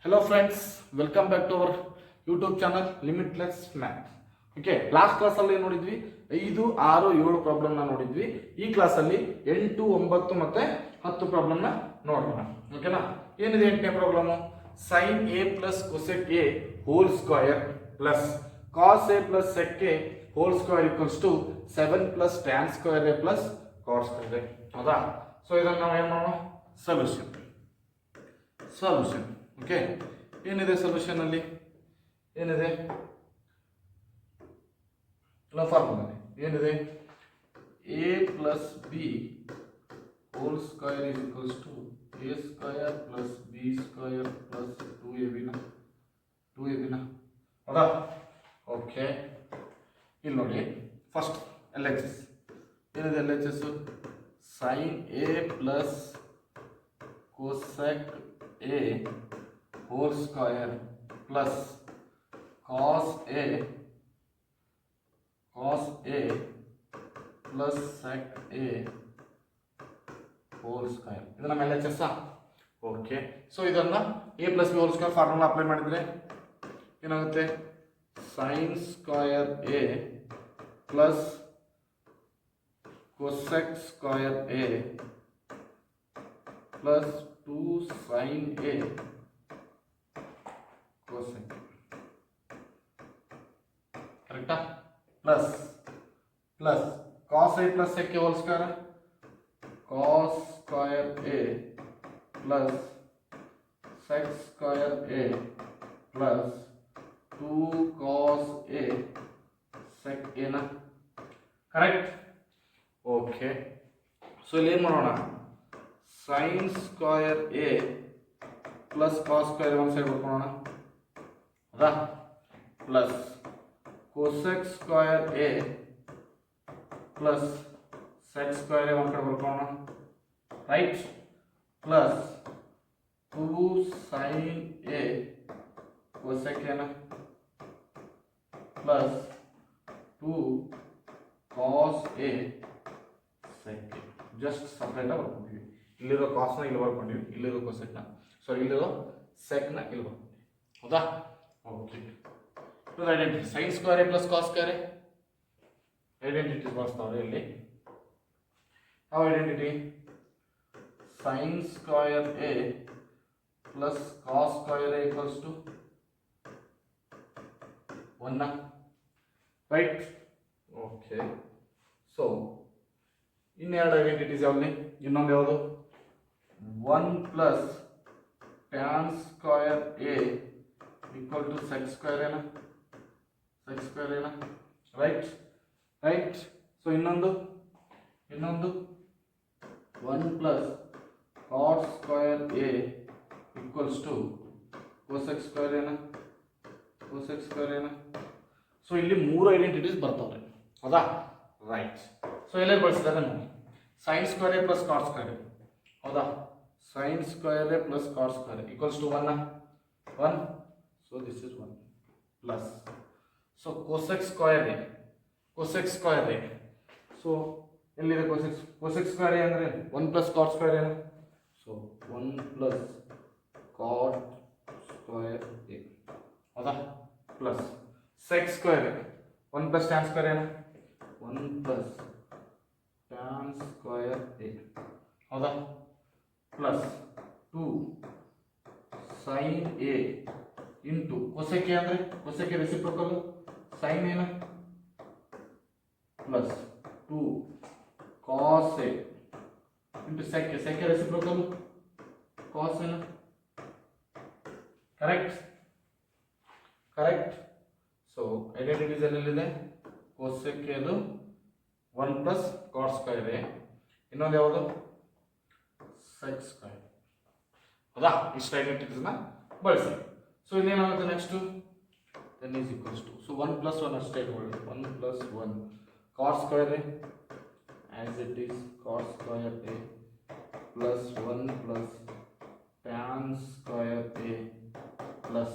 Hello friends, welcome back to our YouTube channel Limitless Math. Okay, last ಕ್ಲಾಸಲ್ಲಿ ಏನು ನೋಡಿದ್ವಿ? 5, 6, 7 ಪ್ರಾಬ್ಲಮ್ನ ನೋಡಿದ್ವಿ. ಈ ಕ್ಲಾಸಲ್ಲಿ 8, 9 ಮತ್ತೆ 10 ಪ್ರಾಬ್ಲಮ್ನ ನೋಡೋಣ. ಓಕೆನಾ? ಏನಿದೆ 8ನೇ problem? sin a plus cosec a whole square plus cos a plus sec a whole square equals to 7 plus tan square a plus cos square a. ಹೌದಾ? ಸೊ ಇದನ್ನು ನಾವು ಏನು ಮಾಡೋಣ? ಸೊಲ್ಯೂಷನ್. ಓಕೆ, ಏನಿದೆ ಸೊಲ್ಯೂಷನ್ ಅಲ್ಲಿ? ಏನಿದೆ ಫಾರ್ಮುಲಾ ಏನಿದೆ? a plus b whole square is equals to a square plus B square plus 2ab ಹೌದಾ? ಓಕೆ, ಇಲ್ಲಿ ನೋಡಿ, ಫಸ್ಟ್ ಎಲ್ ಎಚ್ ಎಸ್ ಏನಿದೆ? L H S sine A plus cosec a whole square plus cos a plus sec a whole square. ಇದು ನಮ್ಮ LHS. Okay, so ಇದನ್ನ a plus b whole square formula apply ಮಾಡಿದ್ರೆ ಏನಾಗುತ್ತೆ? sin square a plus cosec square a plus 2 sin a cosec, ಕರೆಕ್ಟಾ? Plus cos a plus sec a whole square, cos square a plus sec square a plus 2 cos a sec a ನ, correct? Okay, so ಇಲ್ಲಿ ಏನು ಮಾಡೋಣ? sin square a plus cos square ಒಂದು side ಬರ್ಕೊಳ್ಳೋಣ, ಹೌದಾ? Plus cosec square a plus sec square a ಒಂದು ಕಡೆ ಬರ್ಕೊಳ್ಳೋಣ, right? Plus 2 sin a cosec a ನ plus 2 cos a sec a. Just separate ಆಗಿ ಬರ್ಕೊಂಡ್ವಿ. ಇಲ್ಲಿರೋ ಕಾಸ್ನ ಇಲ್ಲಿ ಬರ್ಕೊಂಡಿವಿ, ಇಲ್ಲಿರೋ ಕೊಸೆಕ್ನ, ಸಾರಿ ಇಲ್ಲಿರೋ ಸೆಕ್ನ ಇಲ್ಲಿ ಬರ್ಕೊಂಡಿವಿ, ಹೌದಾ? ಓಕೆ, ಇದು identity sine square A plus cos square A identity ಬರ್ತಾವ್ರೆ ಇಲ್ಲಿ. ಯಾವ identity? Sine square A plus cos square A equals to 1, right? Okay, so ಇನ್ನೆರಡು ಐಡೆಂಟಿಟೀಸ್ ಯಾವ್ದು? ಇನ್ನೊಂದು ಯಾವುದು? 1 plus tan square A equal to sec square ಎನ, right? So ಇನ್ನೊಂದು 1 plus cot square A equals to cosec square ಎನ. So ಇಲ್ಲಿ 3 identities ಬರ್ತಾವ್ರೆ, ಹೌದಾ? Right. So ಎಲ್ಲೇ ಬಳಸಿದಾಗ ನೋಡಿ, sine square A plus cot square A, ಹೌದಾ? sin square a plus cos square a equals to 1, so this is 1 plus, so cosec square a, so ಎಲ್ಲಿದೆ cosec square a ಅಂದ್ರೆ 1 plus cot square a, so 1 plus cot square a, ಹೌದಾ? Plus sec square a 1 plus tan square a, 1 plus tan square a, ಹೌದಾ? Plus 2 sin a into cosec a ಅಂದ್ರೆ cosec a reciprocal sin a ನ plus 2 cos a into sec a reciprocal cos a ನ, correct? So identities ಎಲ್ಲಿದೆ? cosec a ಅದು 1 plus cot square a, ಇನ್ನೊಂದು ಯಾವುದು? sec square, ಹೌದಾ? ಇಷ್ಟು ಐಡೆಂಟಿಟೀಸ್ನ ಬಳಸಿ. ಸೊ ಇನ್ನೇನಾಗುತ್ತೆ next? then is equals to, so 1 plus 1 ಅಷ್ಟೇ ಇಟ್ಕೊಳ್ಳಿ, 1 plus 1 cot square a as it is cot square a plus 1 plus tan square a plus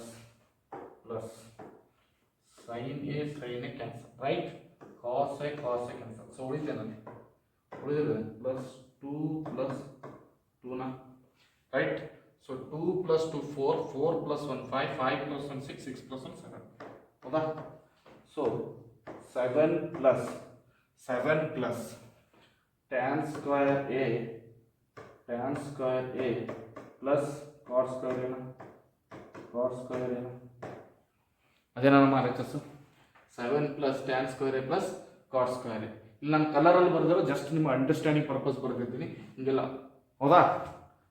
sin a cancel, right? cos a cancel, so ಉಳಿದಿದೆ plus 2 plus 2 ನ, right? So so 2 + 2 4, 4 + 1 5, 5 + 1 6, 6 + 1 7. ಹೌದಾ? So 7 plus tan square a plus cot square ಏನು ಅದೇನಾ ನಮ್ಮ RHS 7 plus tan square a plus cot square a. ಇಲ್ಲಿ ನಾನು ಕಲರಲ್ಲಿ ಬರೆದಿರೋ just ನಿಮ್ಮ ಅಂಡರ್ಸ್ಟ್ಯಾಂಡಿಂಗ್ ಪರ್ಪಸ್ ಬರ್ತಿದ್ದೀನಿ, ಹಿಂಗೆಲ್ಲ. ಹೌದಾ?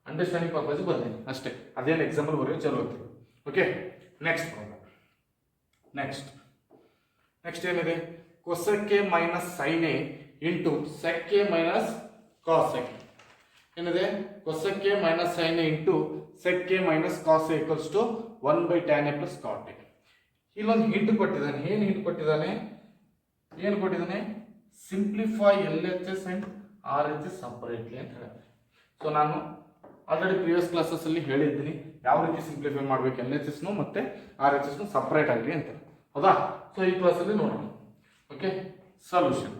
ಅಂಡರ್ಸ್ಟ್ಯಾಂಡಿಂಗ್ ಪರ್ಪಸ್ ಬರ್ತೀನಿ ಅಷ್ಟೇ, ಅದೇನು ಎಕ್ಸಾಂಪಲ್ ಬರೆಯೋ ಚಲೋ ಹೋಗ್ತೀವಿ. Okay, next problem. ನೆಕ್ಸ್ಟ್ ಏನಿದೆ? Cosec a minus sine a into sec a minus cos a. ಏನಿದೆ? Cosec a minus sine a into sec a minus cos a equals to 1/tan a plus cot a. ಇಲ್ಲೊಂದು hint ಕೊಟ್ಟಿದ್ದಾನೆ. ಏನು hint ಕೊಟ್ಟಿದ್ದಾನೆ? Simplify LHS and RHS separately ಅಂತ ಹೇಳ್ತಾರೆ. So ನಾನು already previous classes ಅಲ್ಲಿ ಹೇಳಿದ್ದೀನಿ ಯಾವ ರೀತಿ ಸಿಂಪ್ಲಿಫೈ ಮಾಡಬೇಕು LHS ಮತ್ತೆ RHS ಸಪರೇಟ್ ಆಗಲಿ ಅಂತ. ಹೌದಾ? ಸೊ ಈ ಕ್ಲಾಸಲ್ಲಿ ನೋಡೋಣ. ಓಕೆ, ಸೊಲ್ಯೂಷನ್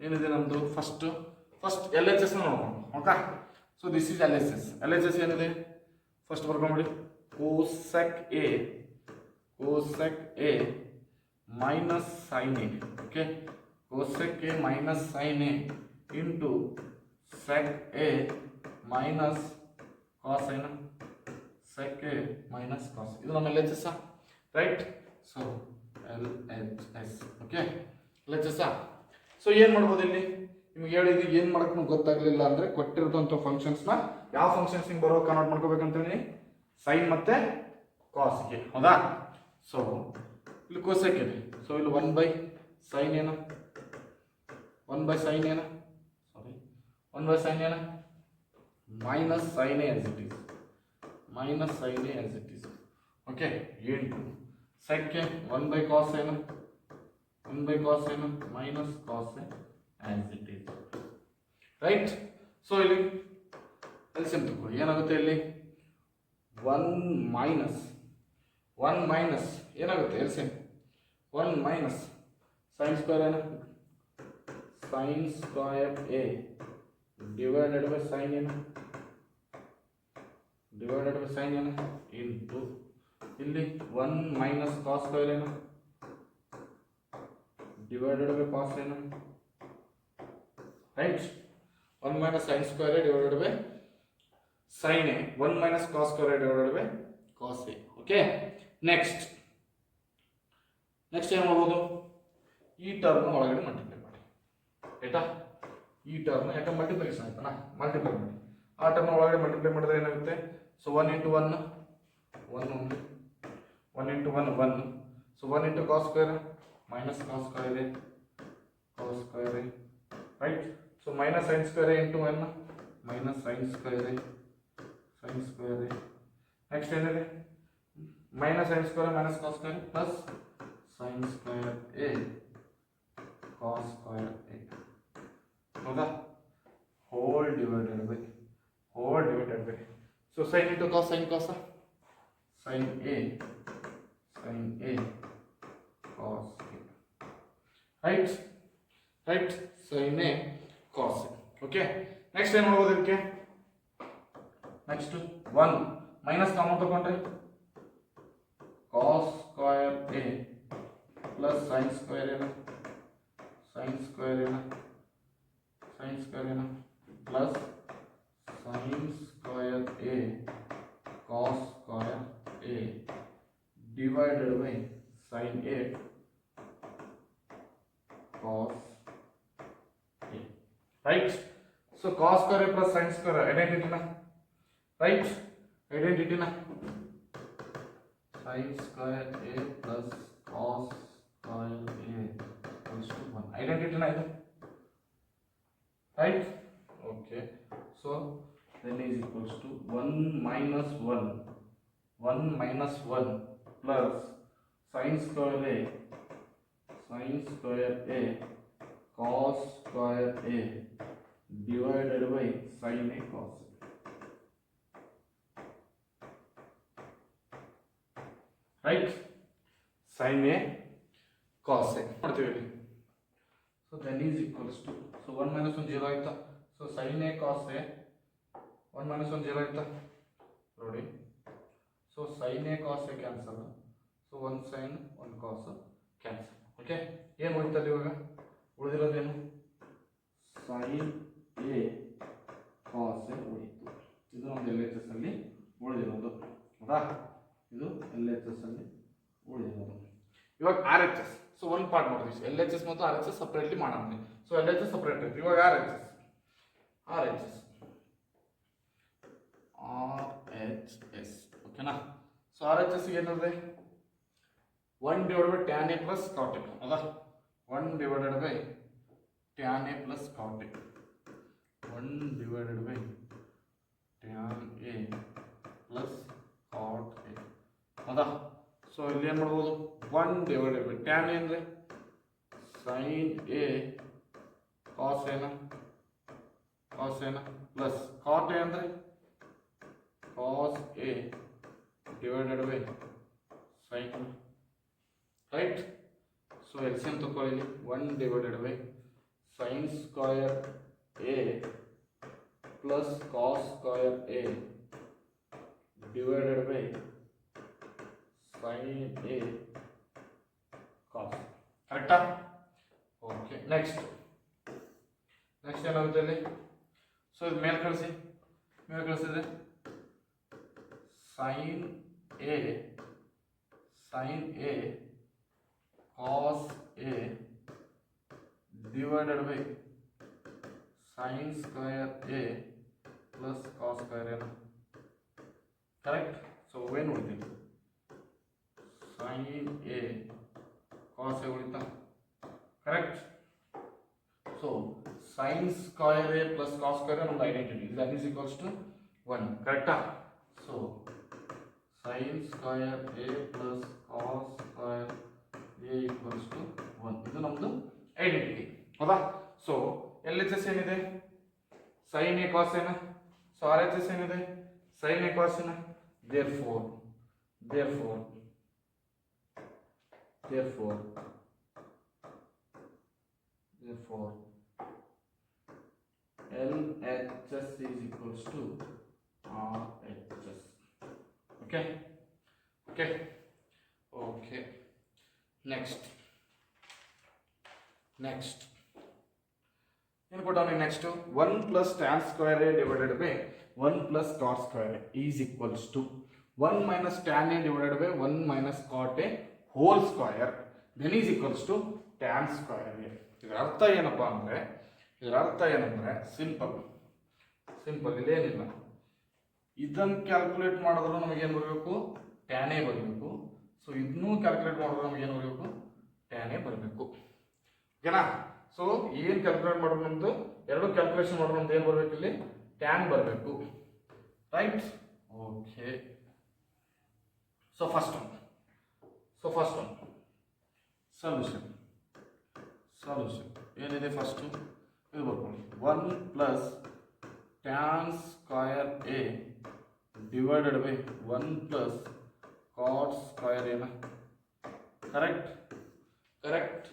ಏನಿದೆ ನಮ್ಮದು? ಫಸ್ಟ್ LHS ನೋಡೋಣ. Okay, so this is LHS ಏನಿದೆ? ಫಸ್ಟ್ ಬರ್ಕೊಂಡ್ಬಿಡಿ. Cosec a minus sine a. Okay, cosec a minus sine a into sec a minus cos a. Sec a minus cos, ಇದು ನಮ್ಮ LHS, right? So LHS. Okay, LHS. So ಏನು ಮಾಡ್ಬೋದು ಇಲ್ಲಿ? ನಿಮ್ಗೆ ಹೇಳಿದ್ವಿ ಏನು ಮಾಡೋಕ್ಕೂ ಗೊತ್ತಾಗಲಿಲ್ಲ ಅಂದರೆ ಕೊಟ್ಟಿರೋದಂಥ ಫಂಕ್ಷನ್ಸ್ನ ಯಾವ ಫಂಕ್ಷನ್ಸ್ಗೆ ಬರೋ ಕನ್ವರ್ಟ್ ಮಾಡ್ಕೋಬೇಕಂತೇಳಿ ಸೈನ್ ಮತ್ತೆ ಕಾಸ್ಗೆ. ಹೌದಾ? ಸೊ ಇಲ್ಲಿ ಕೋಸೆಕ್ ಇದೆ. ಸೊ ಇಲ್ಲಿ 1/sin ಏನು minus sine A as it is. Okay, into sec A 1/cos ಏನು minus cos A as it is, right? So ಇಲ್ಲಿ ಎಲ್ಸಿಯಂ ತಗೊಳ್ಳಿ. ಏನಾಗುತ್ತೆ ಇಲ್ಲಿ? 1 ಮೈನಸ್ ಏನಾಗುತ್ತೆ? ಎಲ್ಸಿಯಂ 1 ಮೈನಸ್ ಸೈನ್ ಸ್ಕ್ವೇರ್ ಏನು? Sine square A divided by sine ಏನು into ಇಲ್ಲಿ 1 minus cos square ಏನು ಡಿವೈಡೆಡ್ ಬೈ ಕಾಸ್ ಏನು, right? 1 minus sine square divided by sine A, 1 minus cos square divided by cos A. Okay, next ಏನು ಮಾಡ್ಬೋದು? ಈ term ಒಳಗಡೆ multiply ಮಾಡಿ, ಆಯ್ತಾ? ಈ ಟರ್ಮ್ ಯಾಕೆ ಮಲ್ಟಿಪ್ಲಿಕೇಶನ್ ಆಯ್ತಾನ, ಮಲ್ಟಿಪ್ಲೈ ಮಾಡಿ. ಆ ಟರ್ಮ್ ಒಳಗಡೆ ಮಲ್ಟಿಪ್ಲೈ ಮಾಡಿದ್ರೆ ಏನಾಗುತ್ತೆ? So 1 into 1 1, so 1 into cos square minus cos square a, right? So minus sine square a into 1 minus sine square a. Next ಏನಿದೆ? Minus sine square minus cos square plus sine square a cos square A. ಹೌದಾ? Whole divided by so sine into cos sine cos sine A cos a, right? Sine A cos A. Okay, next ಏನು ಮಾಡ್ಬೋದು ಇದಕ್ಕೆ? Next 1 minus common ತಗೊಂಡ್ರೆ cos square A plus sine square A plus sine square a cos square A divided by sine A cos a, right? So cos square A plus sine square ಐಡೆಂಟಿಟಿನ, right? sin square a plus cos square a equals to 1. Identity na idu, right? Okay, so then is equals to 1 minus 1 plus sin square a cos square a divided by sin a cos a. Right? Sin a cos a. So then is equals to, so 1 minus 1 0 ಆಯ್ತಾ. So sin a cos a 1 minus 1 0 ಆಯ್ತಾ ನೋಡಿ. So sin a cos a cancel. So 1 sin 1 cos cancel. Okay, ಏನು ಉಳಿತಲ್ಲ ಇವಾಗ? ಉಳಿದಿರೋದೇನು? sin a cos a ಉಳಿತು. ಇದು ನಮ್ದು L H S ಅಲ್ಲಿ ಉಳಿದಿರೋದು ಹೌದಾ? ಇದು ಎಲ್ ಎಚ್ ಎಸ್ ಅಲ್ಲಿ ಉಳಿದಿರೋದು. ಇವಾಗ ಆರ್ ಎಚ್ ಎಸ್. ಸೊ ಒಂದು ಪಾರ್ಟ್ ನೋಡಿದ್ವಿ, ಎಲ್ ಎಚ್ ಎಸ್ ಮತ್ತು ಆರ್ ಎಚ್ ಎಸ್ ಸಪ್ರೇಟ್ಲಿ ಮಾಡೋಣ. So L H S separate ಇತ್ತು. ಇವಾಗ ಆರ್ ಎಚ್ ಎಸ್ ಓಕೆನಾ? ಸೊ ಆರ್ ಎಚ್ ಎಸ್ ಏನಿದೆ? 1 divided by tan a plus cot a ಹೌದಾ? 1 divided by tan a plus cot a 1 divided by tan a plus cot a ಹೌದಾ? So ಇಲ್ಲಿ ಏನು ಮಾಡ್ಬೋದು? 1 divided by tan a ಅಂದರೆ sin a cos a plus cot a ಅಂದರೆ cos a divided by sin a, right? So LCM ತಗೊಳ್ಳಿ. 1 divided by sin square a plus cos square a divided by sin a cos. ಕರೆಕ್ಟಾ? Okay, next ಏನಾಗುತ್ತೆ ಇಲ್ಲಿ? So ಇದು ಮೇಲೆ ಕಳಿಸಿದ್ರೆ sin a cos a divided by sin square a plus cos square a. Correct? So ಏನು ಉಳಿದಿದೆ? sin a cos a ಉಳಿತಾ? Correct? So sin square a plus cos square a ನಮ್ದು identity. that is equals to 1. ಕರೆಕ್ಟಾ? So sin square a plus cos square a equals to 1. ಇದು ನಮ್ದು identity ಹೌದಾ? So L H S ಏನಿದೆ? sin a cos a ನ. So R H S ಏನಿದೆ? sin a cos a ನ. therefore LHS is equals to RHS. Okay. Next ಏನು ಕೊಟ್ಟವನು? Next 1 plus tan square a divided by 1 plus cot square a is equals to 1 minus tan a divided by 1 minus cot a whole square then is equals to tan square a. ಇದರ ಅರ್ಥ ಏನಂದ್ರೆ simple ಇಲ್ಲೇನಿಲ್ಲ. ಇದನ್ನು calculate ಮಾಡಿದ್ರು ನಮಗೇನು ಬರಬೇಕು? tan a ಬರಬೇಕು. So ಇದನ್ನೂ calculate ಮಾಡಿದ್ರು ನಮಗೇನು ಬರಬೇಕು? tan a ಬರಬೇಕು. ಓಕೆನಾ? ಸೊ ಏನು ಕ್ಯಾಲ್ಕುಲೇಟ್ ಮಾಡೋದು? ನಮ್ದು ಎರಡು ಕ್ಯಾಲ್ಕುಲೇಷನ್ ಮಾಡೋದು ನಮ್ದು ಏನು ಬರಬೇಕು? ಇಲ್ಲಿ tan ಬರಬೇಕು, right? Okay. So first one solution ಏನಿದೆ? ಫಸ್ಟು ಇದು ಬರ್ಕೊಳ್ಳಿ. 1 plus tan square a divided by 1 plus cot square a. Correct?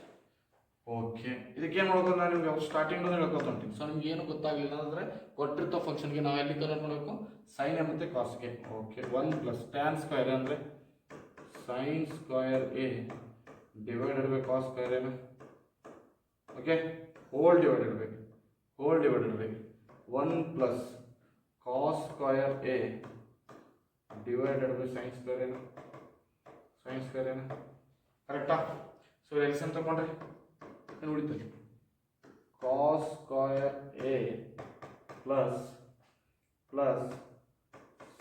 Okay. ಇದಕ್ಕೆ ಏನು ಮಾಡೋದು? ನಾನು ನಿಮ್ಗೆ ಸ್ಟಾರ್ಟಿಂಗ್ ಹೇಳ್ಕೊತೀನಿ. ಸೊ ನಿಮ್ಗೆ ಏನು ಗೊತ್ತಾಗಲಿಲ್ಲ ಅಂದರೆ ಕೊಟ್ಟಿರ್ತ ಫಂಕ್ಷನ್ಗೆ ನಾವು ಎಲ್ಲಿ ಕನ್ವರ್ಟ್ ಮಾಡಬೇಕು? ಸೈನ್ ಎ ಮತ್ತು ಕಾಸ್ಗೆ. Okay. 1 plus tan square a ಅಂದರೆ sin square a divided by cos square a. Okay. whole divided by 1 plus cos square a divided by sin square a. ಕರೆಕ್ಟಾ? ಸೊ ಎಲ್ಸಿಎಂ ತಗೊಂಡ್ರೆ ಏನು ಉಳಿತದೆ? cos square a plus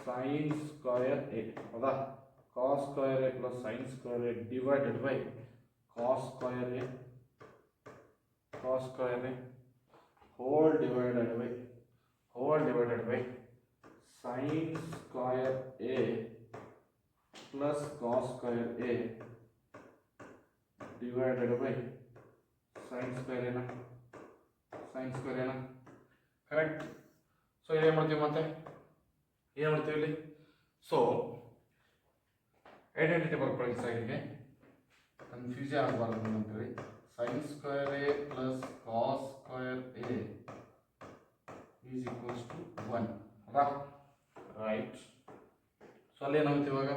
sin square a ಹೌದಾ? cos square a plus sin square a divided by cos square a whole divided by sin square a plus cos square a divided by sin square a. Correct? So ಏನು ಮಾಡ್ತೀವಿ ಇಲ್ಲಿ? So identity ಬರ್ಕೊಳ್ಳಿ ಸೈಡ್ಗೆ, confuse ಆಗಬಾರ್ದು ಅಂತೇಳಿ. sin square a plus cos square a is equals to 1 ಅಲ್ಲ right. So ಅಲ್ಲಿ ಏನಾಗುತ್ತೆ ಇವಾಗ,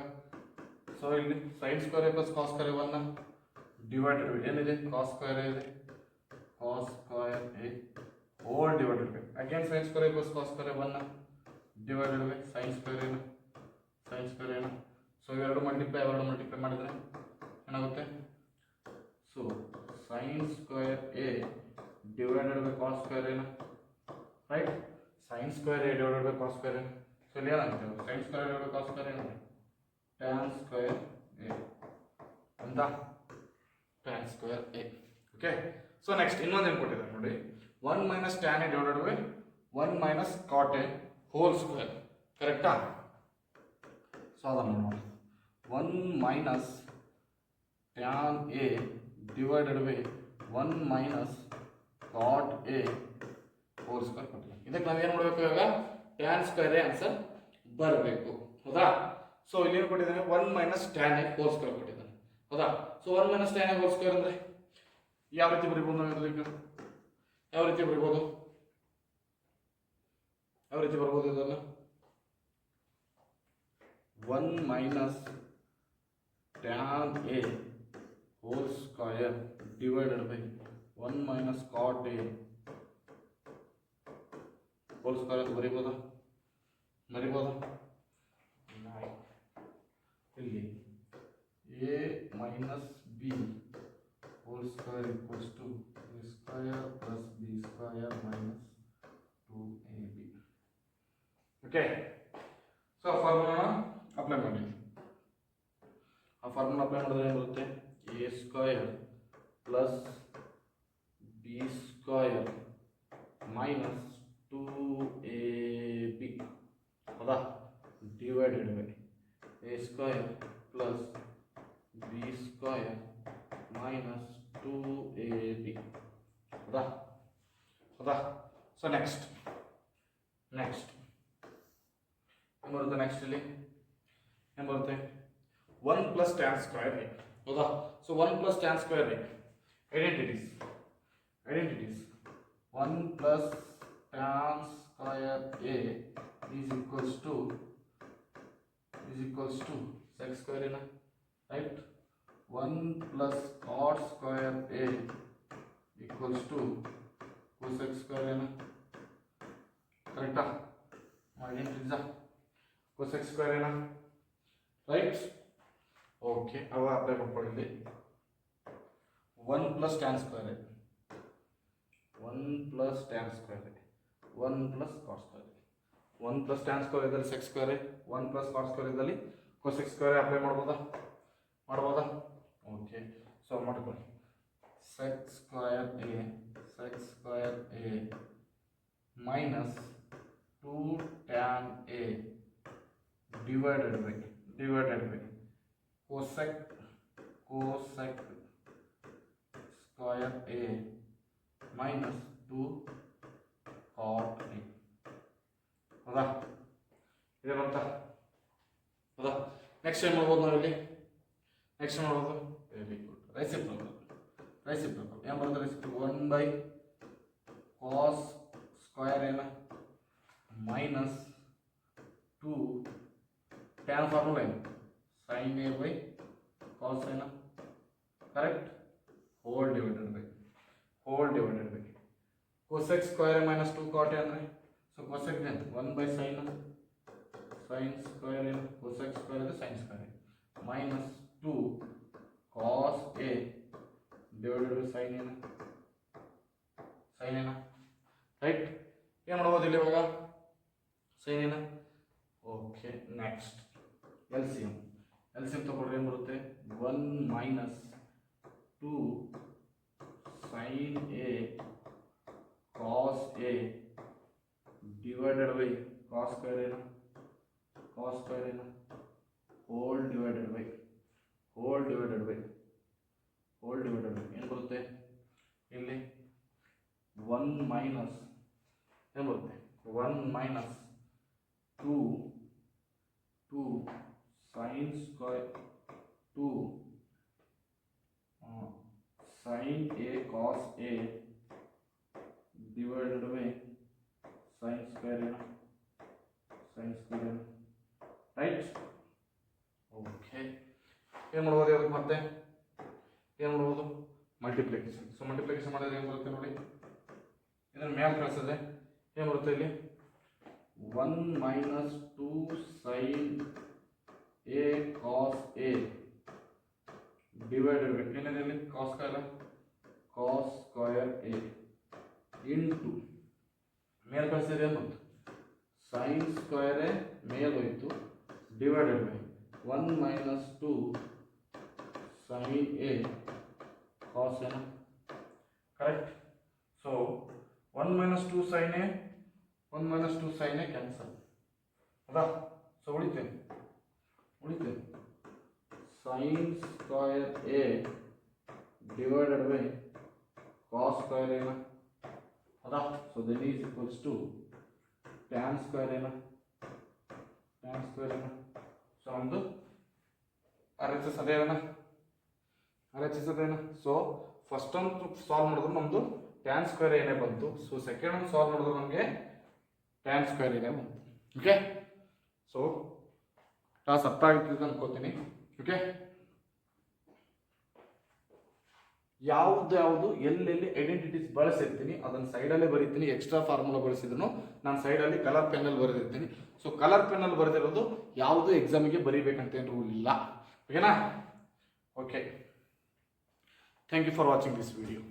ಸೊ ಇಲ್ಲಿ sine square plus cos square 1 divided ಏನಿದೆ ಕಾಸ್ ಸ್ಕ್ವೇರ್ ಇದೆ, cos square a whole divided by again sine square plus cos square 1 divided by sine square ಏನು, sine square ಏನು. So ಎರಡು ಮಲ್ಟಿಪ್ಲೈ ಮಾಡಿದರೆ ಏನಾಗುತ್ತೆ, so sine square A divided by cos square ಏನು, right. Sine square A divided by cos square ಏನು. So ಇಲ್ಲಿ ಏನಾಗುತ್ತೆ, sine square divided cos square ಏನು, ಟ್ಯಾನ್ ಸ್ಕ್ವೇರ್ ಎ ಅಂತ, tan square A. Okay. So next ಇನ್ನೊಂದೇನು ಕೊಟ್ಟಿದ್ದಾರೆ ನೋಡಿ, 1 minus tan A divided by 1 minus cot A whole square, ಕರೆಕ್ಟಾ. So ಅದನ್ನು ನೋಡಿ 1 minus tan A divided by 1 minus cot A whole square ಕೊಟ್ಟಿಲ್ಲ. ಇದಕ್ಕೆ ನಾವೇನು ಮಾಡಬೇಕು ಇವಾಗ, ಟ್ಯಾನ್ ಸ್ಕ್ವೇರ್ ಎ ಆನ್ಸರ್ ಬರಬೇಕು, ಹೌದಾ. ಸೊ ಇಲ್ಲಿ ಏನು ಕೊಟ್ಟಿದ್ದಾನೆ, 1 minus tan A whole square ಕೊಟ್ಟಿದ್ದಾನೆ, ಹೌದಾ. So 1 minus tan A whole square ಅಂದರೆ ಯಾವ ರೀತಿ ಬರೀಬೋದು ನಾವು ಇದಕ್ಕೆ, ಯಾವ ರೀತಿ ಬರೀಬೋದು, ಯಾವ ರೀತಿ ಬರ್ಬೋದು ಇದನ್ನು, 1 minus tan A whole square divided by 1 minus cot A whole square ಅಂತ ಬರೀಬೋದಾ, ಇಲ್ಲಿ A minus B whole square equals to A square plus B square minus 2ab. Okay. So formula apply ಮಾಡಿ, ಆ ಫಾರ್ಮುಲಾ ಅಪ್ಲೈ ಮಾಡಿದ್ರೆ ಏನು ಬರುತ್ತೆ, A square plus B square minus 2ab, ಹೌದಾ, divided by A square plus B square minus 2ab, ಹೌದಾ. So next ಏನು ಬರುತ್ತೆ, next ಇಲ್ಲಿ ಏನು ಬರುತ್ತೆ, 1 ಪ್ಲಸ್ ಟ್ಯಾನ್ ಸ್ಕ್ವೇರ್ ಎ, ಹೌದಾ. So 1 plus tan square A identities 1 plus tan square a is equals to sec square na, right. 1 plus cot square a equals to cosec square na, correct ah, identities ah, cosec square na, right. Okay, ava apply ಮಾಡ್ಕೊಳ್ಳಿ. 1 plus tan square a 1 plus tan square a 1 plus cos square, 1 plus tan square ಇದ್ದಲ್ಲಿ sec square, 1 plus cos square ಇದ್ದಲ್ಲಿ cosec square apply ಮಾಡ್ಬೋದಾ, okay. So ಮಾಡ್ಕೊಳ್ಳಿ, sec square a minus 2 tan a divided by cosec square a minus 2 cot a, ಹೌದಾ. ಇದೆ ಬಂತ, ಹೌದಾ. Next ಏನು ಮಾಡ್ಬೋದು ನಾವು ಇಲ್ಲಿ, ನೆಕ್ಸ್ಟ್ ಮಾಡ್ಬೋದು ವೆರಿ ಗುಡ್, ರೆಸಿಪ್ರೋಕಲ್ ಏನು ಬರುತ್ತೆ, ರೆಸಿಪ್ರೋಕಲ್ 1 ಬೈ ಕಾಸ್ ಸ್ಕ್ವೇರ್ ಏನ ಮೈನಸ್ 2 ಟ್ಯಾನ್ ಫಾರ್ಮುಲಾ ಏನು ಸೈನ್ ಎ ಬೈ ಕಾಸ್ ಏನ, correct, hole divided by cosec square minus 2 cot ಅಂದ್ರೆ, so cosec then 1 by sin square cosec square is sin square minus 2 cos a divided by sin a, right. ಏನು ಮಾಡ್ಬೋದು ಇಲ್ಲಿ ಇವಾಗ, sin a. Okay. Next LCM ತಗೊಳ್ರಿ, ಏನು ಬರುತ್ತೆ, 1 minus 2 sin a cos a divided by cos square ಏನ hole divided by ಏನು ಬರುತ್ತೆ ಇಲ್ಲಿ 1 ಮೈನಸ್ ಏನು ಬರುತ್ತೆ, 1 minus 2 sin square 2 sin a cos a divided by sin square ಏನ ಸೈನ್ ಸ್ಕ್ವೇರ್ ರೈಟ್. ಓಕೆ, ಏನು ಮಾಡ್ಬೋದು ಅದಕ್ಕೆ ಮತ್ತೆ ಏನು ಮಾಡ್ಬೋದು ಮಲ್ಟಿಪ್ಲಿಕೇಶನ್. ಸೊ ಮಲ್ಟಿಪ್ಲಿಕೇಶನ್ ಮಾಡಿದ್ರೆ ಏನು ಬರುತ್ತೆ ನೋಡಿ, ಇದನ್ನು ಮೇಲೆ ಕಳಿಸಿದ್ರೆ ಏನು ಬರುತ್ತೆ ಇಲ್ಲಿ 1 minus 2 sine A cos A divided by ಏನಿದೆ ಇಲ್ಲಿ ಕಾಸ್ ಸ್ಕ್ವೇರ್ ಎ ಇಂಟು ಮೇಲೆ ಕಳಿಸಿದ್ರೆ ಏನು ಬಂತು ಸೈನ್ ಸ್ಕ್ವೇರ್ ಎ ಮೇಲೆ ಹೋಯಿತು divided by 1 minus 2 sine A cos a. Correct. So 1 minus 2 sine A 1 minus 2 sine a cancel ಅದಾ. ಸೊ ಉಳಿತೇನೆ sine square A divided by cos square ಎನ ಅದಾ. So then is equals to tan square ಎನ so ಒಂದು R H S ಅದೇನ. So first ಒಂದು solve ಮಾಡಿದ್ರು ನಮ್ಮದು ಟ್ಯಾನ್ ಸ್ಕ್ವೇರ್ ಏನೇ ಬಂತು. ಸೊ ಸೆಕೆಂಡ್ ಒಂದು ಸಾಲ್ವ್ ಮಾಡಿದ್ರು ನಮಗೆ ಟ್ಯಾನ್ ಸ್ಕ್ವೇರ್ ಏನೇ ಬಂತು. ಓಕೆ, ಸೊ ಕ್ಲಾಸ್ ಅರ್ಥ ಆಗಿರ್ತದೆ ಅನ್ಕೋತೀನಿ. ಓಕೆ, ಯಾವುದು ಎಲ್ಲೆಲ್ಲಿ ಐಡೆಂಟಿಟೀಸ್ ಬಳಸಿರ್ತೀನಿ ಅದನ್ನು ಸೈಡಲ್ಲೇ ಬರೀತೀನಿ. ಎಕ್ಸ್ಟ್ರಾ ಫಾರ್ಮುಲಾ ಬಳಸಿದ್ರು ನಾನು ಸೈಡಲ್ಲಿ ಕಲರ್ ಪೆನ್ನಲ್ಲಿ ಬರೆದಿರ್ತೀನಿ. ಸೊ ಕಲರ್ ಪೆನ್ನಲ್ಲಿ ಬರೆದಿರೋದು ಯಾವುದು ಎಕ್ಸಾಮಿಗೆ ಬರೀಬೇಕಂತ ರೂಲ್ ಇಲ್ಲ. ಓಕೆನಾ? Okay, thank you for watching this video.